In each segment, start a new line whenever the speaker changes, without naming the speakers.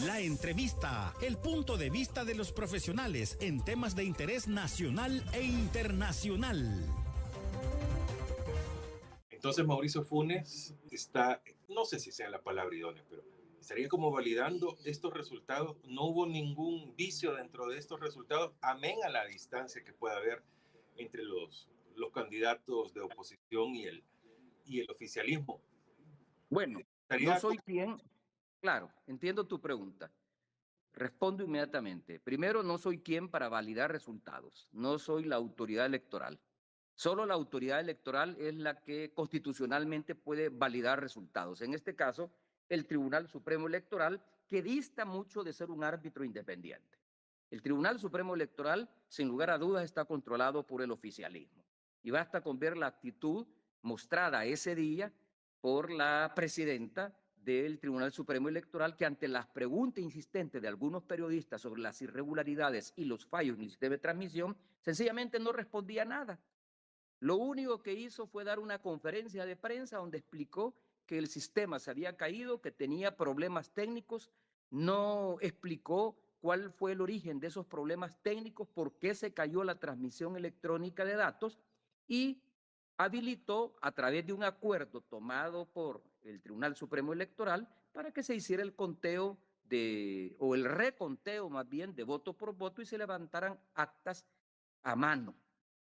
La entrevista, el punto de vista de los profesionales en temas de interés nacional e internacional.
Entonces Mauricio Funes está, no sé si sea la palabra idónea, pero estaría como validando estos resultados. No hubo ningún vicio dentro de estos resultados, amén a la distancia que pueda haber entre los candidatos de oposición y el oficialismo.
Bueno, no soy quien, claro, entiendo tu pregunta. Respondo inmediatamente. Primero, no soy quien para validar resultados. No soy la autoridad electoral. Solo la autoridad electoral es la que constitucionalmente puede validar resultados. En este caso, el Tribunal Supremo Electoral, que dista mucho de ser un árbitro independiente. El Tribunal Supremo Electoral, sin lugar a dudas, está controlado por el oficialismo. Y basta con ver la actitud mostrada ese día por la presidenta del Tribunal Supremo Electoral, que ante las preguntas insistentes de algunos periodistas sobre las irregularidades y los fallos en el sistema de transmisión, sencillamente no respondía nada. Lo único que hizo fue dar una conferencia de prensa donde explicó que el sistema se había caído, que tenía problemas técnicos, no explicó cuál fue el origen de esos problemas técnicos, por qué se cayó la transmisión electrónica de datos y habilitó a través de un acuerdo tomado por el Tribunal Supremo Electoral para que se hiciera el conteo o el reconteo más bien de voto por voto y se levantaran actas a mano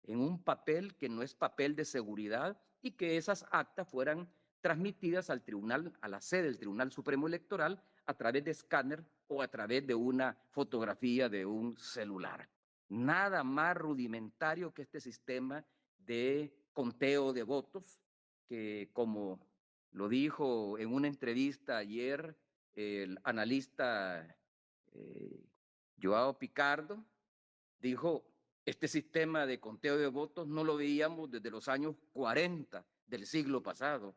en un papel que no es papel de seguridad y que esas actas fueran transmitidas al tribunal, a la sede del Tribunal Supremo Electoral a través de escáner o a través de una fotografía de un celular. Nada más rudimentario que este sistema de conteo de votos que, como lo dijo en una entrevista ayer el analista Joao Picardo, dijo, este sistema de conteo de votos no lo veíamos desde los años 40 del siglo pasado.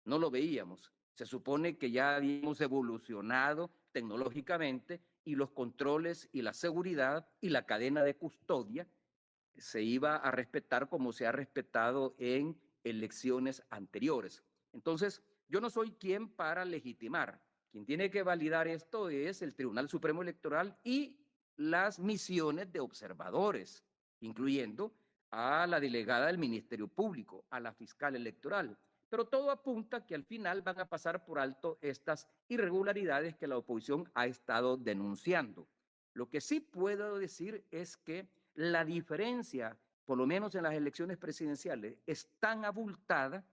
No lo veíamos. Se supone que ya habíamos evolucionado tecnológicamente y los controles y la seguridad y la cadena de custodia se iba a respetar como se ha respetado en elecciones anteriores. Entonces, yo no soy quien para legitimar. Quien tiene que validar esto es el Tribunal Supremo Electoral y las misiones de observadores, incluyendo a la delegada del Ministerio Público, a la fiscal electoral. Pero todo apunta que al final van a pasar por alto estas irregularidades que la oposición ha estado denunciando. Lo que sí puedo decir es que la diferencia, por lo menos en las elecciones presidenciales, es tan abultada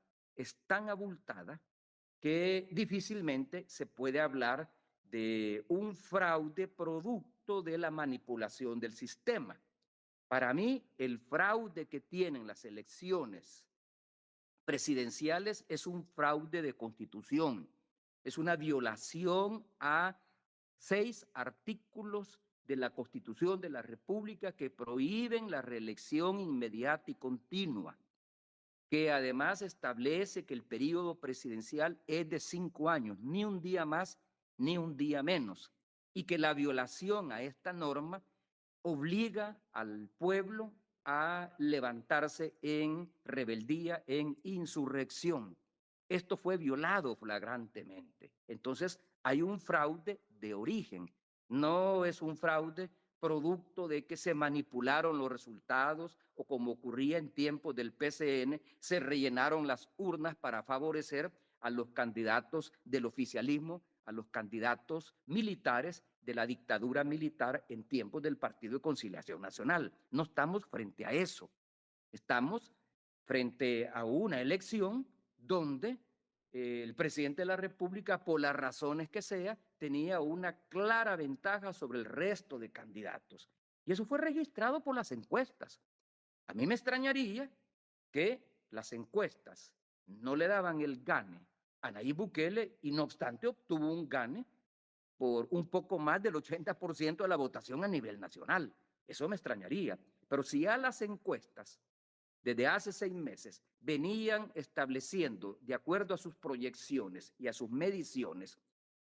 que difícilmente se puede hablar de un fraude producto de la manipulación del sistema. Para mí, el fraude que tienen las elecciones presidenciales es un fraude de constitución, es una violación a 6 artículos de la Constitución de la República que prohíben la reelección inmediata y continua, que además establece que el periodo presidencial es de 5 años, ni un día más ni un día menos, y que la violación a esta norma obliga al pueblo a levantarse en rebeldía, en insurrección. Esto fue violado flagrantemente. Entonces, hay un fraude de origen. No es un fraude producto de que se manipularon los resultados o como ocurría en tiempos del PCN, se rellenaron las urnas para favorecer a los candidatos del oficialismo, a los candidatos militares de la dictadura militar en tiempos del Partido de Conciliación Nacional. No estamos frente a eso. Estamos frente a una elección donde el presidente de la República, por las razones que sea, tenía una clara ventaja sobre el resto de candidatos. Y eso fue registrado por las encuestas. A mí me extrañaría que las encuestas no le daban el gane a Nayib Bukele y no obstante obtuvo un gane por un poco más del 80% de la votación a nivel nacional. Eso me extrañaría. Pero si ya las encuestas desde hace 6 meses venían estableciendo, de acuerdo a sus proyecciones y a sus mediciones,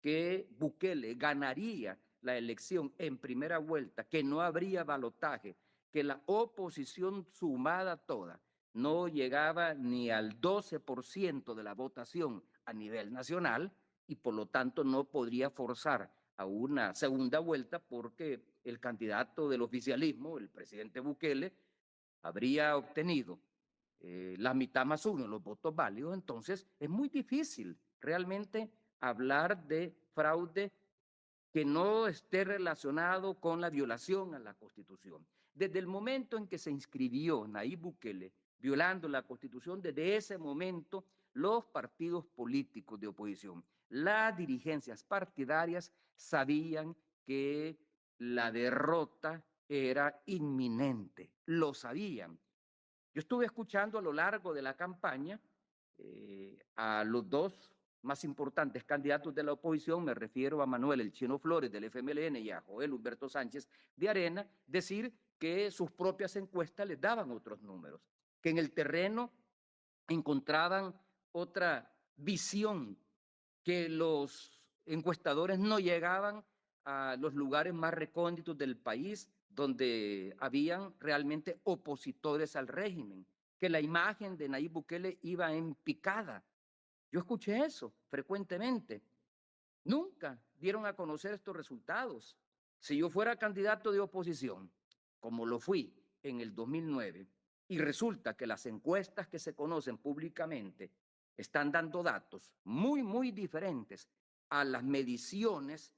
que Bukele ganaría la elección en primera vuelta, que no habría balotaje, que la oposición sumada toda no llegaba ni al 12% de la votación a nivel nacional y por lo tanto no podría forzar a una segunda vuelta porque el candidato del oficialismo, el presidente Bukele, habría obtenido la mitad más uno, los votos válidos. Entonces es muy difícil realmente hablar de fraude que no esté relacionado con la violación a la Constitución. Desde el momento en que se inscribió Nayib Bukele violando la Constitución, desde ese momento los partidos políticos de oposición, las dirigencias partidarias sabían que la derrota era inminente, lo sabían. Yo estuve escuchando a lo largo de la campaña a los dos más importantes candidatos de la oposición, me refiero a Manuel El Chino Flores del FMLN y a Joel Humberto Sánchez de Arena, decir que sus propias encuestas les daban otros números, que en el terreno encontraban otra visión, que los encuestadores no llegaban a los lugares más recónditos del país donde habían realmente opositores al régimen, que la imagen de Nayib Bukele iba en picada. Yo escuché eso frecuentemente. Nunca dieron a conocer estos resultados. Si yo fuera candidato de oposición, como lo fui en el 2009, y resulta que las encuestas que se conocen públicamente están dando datos muy diferentes a las mediciones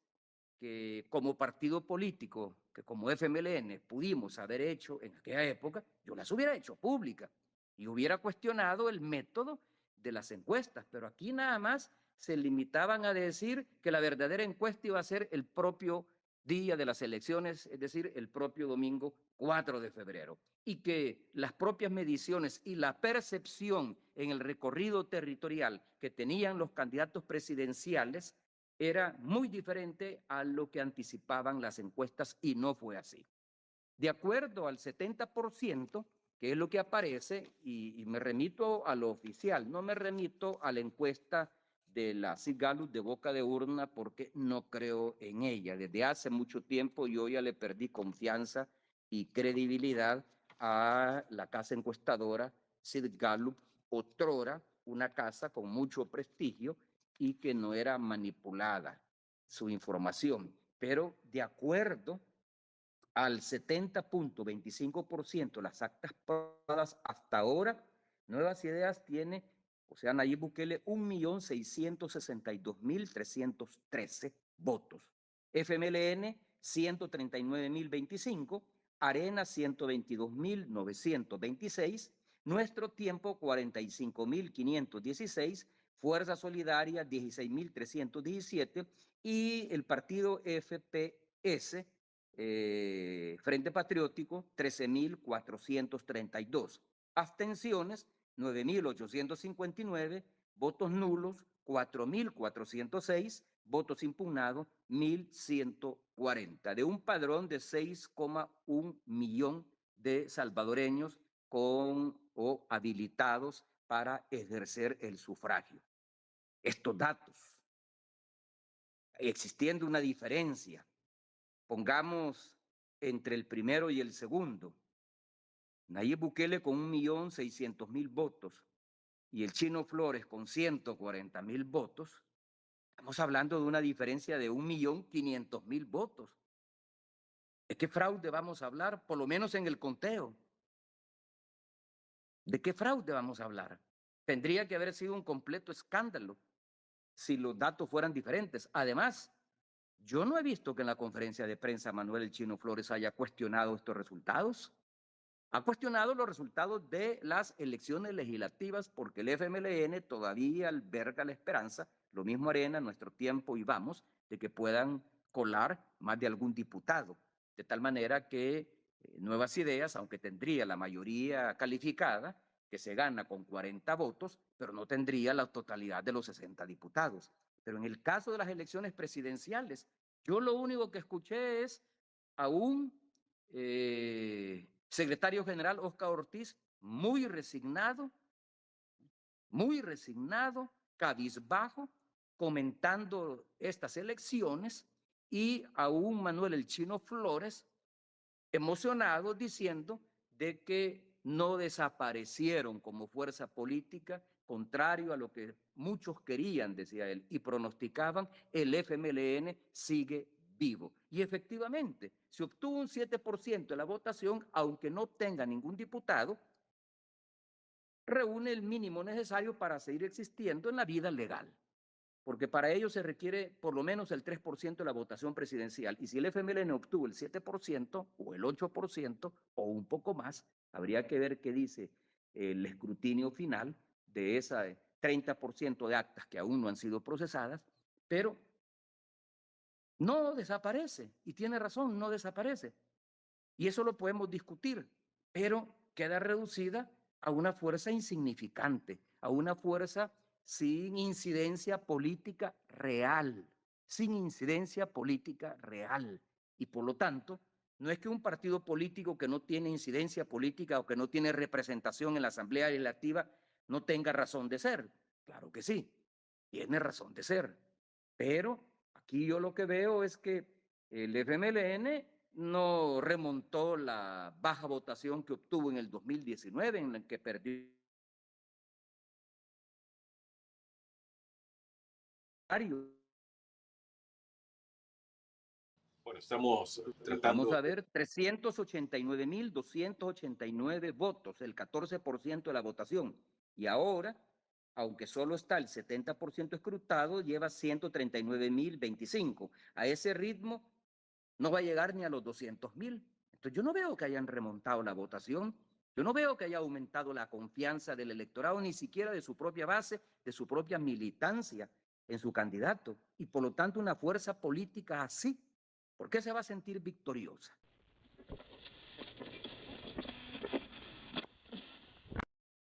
que como partido político, que como FMLN pudimos haber hecho en aquella época, yo las hubiera hecho públicas y hubiera cuestionado el método de las encuestas, pero aquí nada más se limitaban a decir que la verdadera encuesta iba a ser el propio día de las elecciones, es decir, el propio domingo 4 de febrero, y que las propias mediciones y la percepción en el recorrido territorial que tenían los candidatos presidenciales era muy diferente a lo que anticipaban las encuestas y no fue así. De acuerdo al 70%, que es lo que aparece, y me remito a lo oficial, no me remito a la encuesta de la Sid Gallup de boca de urna porque no creo en ella. Desde hace mucho tiempo yo ya le perdí confianza y credibilidad a la casa encuestadora Sid Gallup, otrora una casa con mucho prestigio y que no era manipulada su información. Pero de acuerdo al 70.25% las actas probadas hasta ahora, Nuevas Ideas tiene, o sea, Nayib Bukele, 1.662.313 votos. FMLN, 139.025, Arena, 122.926, Nuestro Tiempo, 45.516, Fuerza Solidaria, 16.317 y el partido FPS, Frente Patriótico, 13.432. Abstenciones, 9.859. Votos nulos, 4.406. Votos impugnados, 1.140. De un padrón de 6,1 millón de salvadoreños con o habilitados para ejercer el sufragio. Estos datos, existiendo una diferencia, pongamos entre el primero y el segundo, Nayib Bukele con 1.600.000 votos y el Chino Flores con 140.000 votos, estamos hablando de una diferencia de 1.500.000 votos. ¿De qué fraude vamos a hablar? Por lo menos en el conteo. ¿De qué fraude vamos a hablar? Tendría que haber sido un completo escándalo si los datos fueran diferentes. Además, yo no he visto que en la conferencia de prensa Manuel El Chino Flores haya cuestionado estos resultados. Ha cuestionado los resultados de las elecciones legislativas porque el FMLN todavía alberga la esperanza, lo mismo Arena, Nuestro Tiempo y Vamos, de que puedan colar más de algún diputado. De tal manera que Nuevas Ideas, aunque tendría la mayoría calificada, que se gana con 40 votos, pero no tendría la totalidad de los 60 diputados. Pero en el caso de las elecciones presidenciales, yo lo único que escuché es a un secretario general, Óscar Ortiz, muy resignado, cabizbajo, comentando estas elecciones, y a un Manuel El Chino Flores emocionado diciendo de que no desaparecieron como fuerza política contrario a lo que muchos querían, decía él, y pronosticaban, el FMLN sigue vivo. Y efectivamente, se obtuvo un 7% de la votación, aunque no tenga ningún diputado, reúne el mínimo necesario para seguir existiendo en la vida legal. Porque para ello se requiere por lo menos el 3% de la votación presidencial. Y si el FMLN obtuvo el 7% o el 8% o un poco más, habría que ver qué dice el escrutinio final de ese 30% de actas que aún no han sido procesadas, pero no desaparece. Y tiene razón, no desaparece. Y eso lo podemos discutir, pero queda reducida a una fuerza insignificante, a una fuerza sin incidencia política real, sin incidencia política real. Y por lo tanto, no es que un partido político que no tiene incidencia política o que no tiene representación en la Asamblea Legislativa no tenga razón de ser. Claro que sí, tiene razón de ser. Pero aquí yo lo que veo es que el FMLN no remontó la baja votación que obtuvo en el 2019, en la que perdió.
Bueno, estamos tratando...
Vamos a ver, 389.289 votos, el 14% de la votación. Y ahora, aunque solo está el 70% escrutado, lleva 139.025. A ese ritmo no va a llegar ni a los 200.000. Entonces yo no veo que hayan remontado la votación, yo no veo que haya aumentado la confianza del electorado, ni siquiera de su propia base, de su propia militancia en su candidato. Y por lo tanto una fuerza política así, ¿por qué se va a sentir victoriosa?